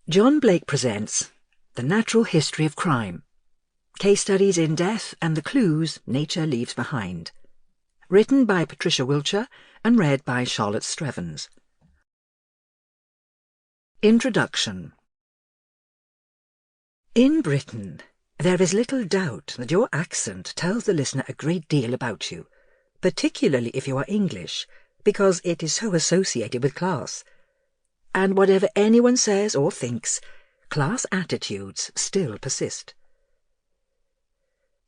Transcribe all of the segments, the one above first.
John Blake presents The Natural History of Crime, Case Studies in Death and the Clues Nature Leaves Behind. Written by Patricia Wiltshire and read by Charlotte Strevens. Introduction. In Britain, there is little doubt that your accent tells the listener a great deal about you, particularly if you are English, because it is so associated with class. And whatever anyone says or thinks, class attitudes still persist.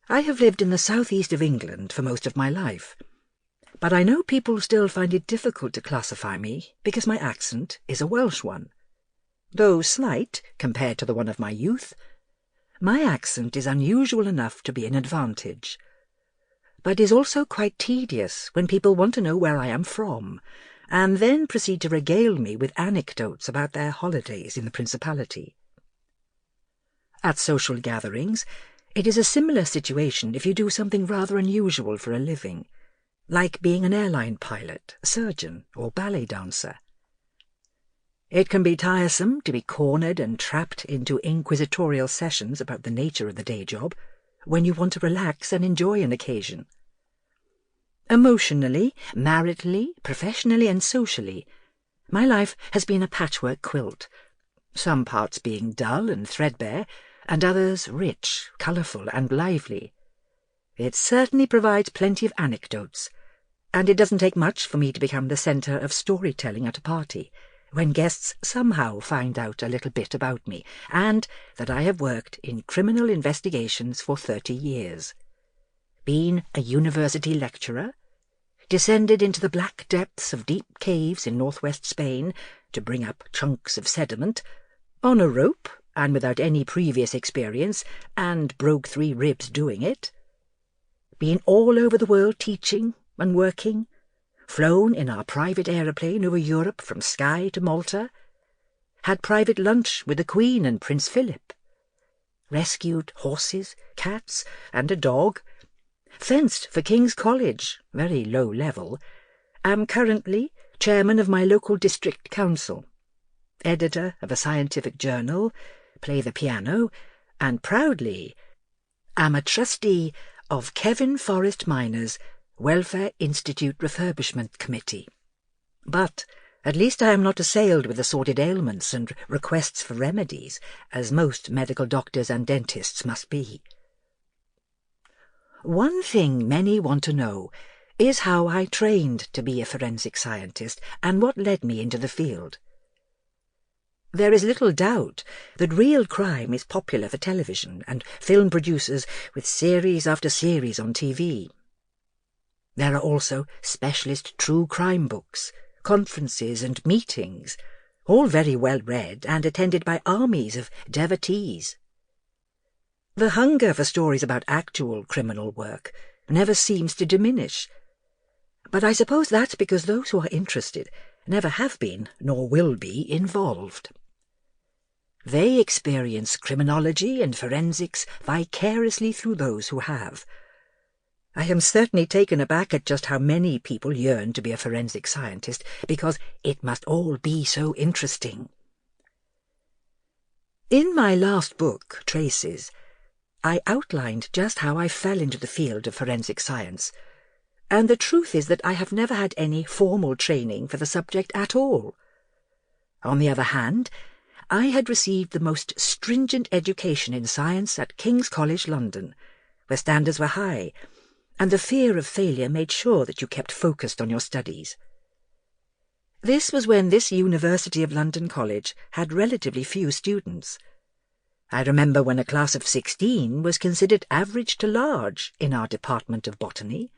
I have lived in the southeast of England for most of my life, but I know people still find it difficult to classify me because my accent is a Welsh one. Though slight compared to the one of my youth, my accent is unusual enough to be an advantage, but is also quite tedious when people want to know where I am from, and then proceed to regale me with anecdotes about their holidays in the Principality. At social gatherings, it is a similar situation if you do something rather unusual for a living, like being an airline pilot, surgeon, or ballet dancer. It can be tiresome to be cornered and trapped into inquisitorial sessions about the nature of the day job when you want to relax and enjoy an occasion. Emotionally, maritally, professionally and socially, my life has been a patchwork quilt, some parts being dull and threadbare, and others rich, colourful and lively. It certainly provides plenty of anecdotes, and it doesn't take much for me to become the centre of storytelling at a party, when guests somehow find out a little bit about me, and that I have worked in criminal investigations for 30 years. Been a university lecturer, descended into the black depths of deep caves in northwest Spain to bring up chunks of sediment, on a rope and without any previous experience, and broke 3 ribs doing it. Been all over the world teaching and working, flown in our private aeroplane over Europe from Skye to Malta, had private lunch with the Queen and Prince Philip, rescued horses, cats and a dog, fenced for King's College, very low level, am currently chairman of my local district council, editor of a scientific journal, play the piano, and proudly am a trustee of Kevin Forest Miners' Welfare Institute Refurbishment Committee. But at least I am not assailed with assorted ailments and requests for remedies, as most medical doctors and dentists must be. One thing many want to know is how I trained to be a forensic scientist and what led me into the field. There is little doubt that real crime is popular for television and film producers with series after series on TV. There are also specialist true crime books, conferences and meetings, all very well read and attended by armies of devotees. The hunger for stories about actual criminal work never seems to diminish, but I suppose that's because those who are interested never have been, nor will be, involved. They experience criminology and forensics vicariously through those who have. I am certainly taken aback at just how many people yearn to be a forensic scientist, because it must all be so interesting. In my last book, Traces, I outlined just how I fell into the field of forensic science, and the truth is that I have never had any formal training for the subject at all. On the other hand, I had received the most stringent education in science at King's College, London, where standards were high, and the fear of failure made sure that you kept focused on your studies. This was when this University of London College had relatively few students. I remember when a class of 16 was considered average to large in our department of botany.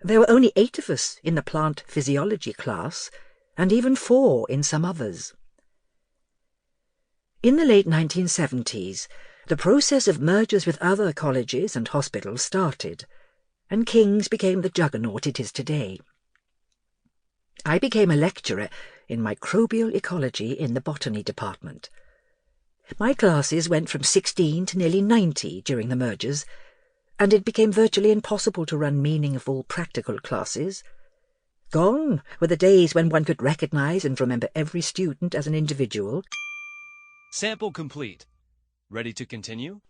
There were only 8 of us in the plant physiology class, and even 4 in some others. In the late 1970s, the process of mergers with other colleges and hospitals started, and King's became the juggernaut it is today. I became a lecturer in microbial ecology in the botany department. My classes went from 16 to nearly 90 during the mergers, and it became virtually impossible to run meaningful practical classes. Gone were the days when one could recognise and remember every student as an individual. Sample complete. Ready to continue?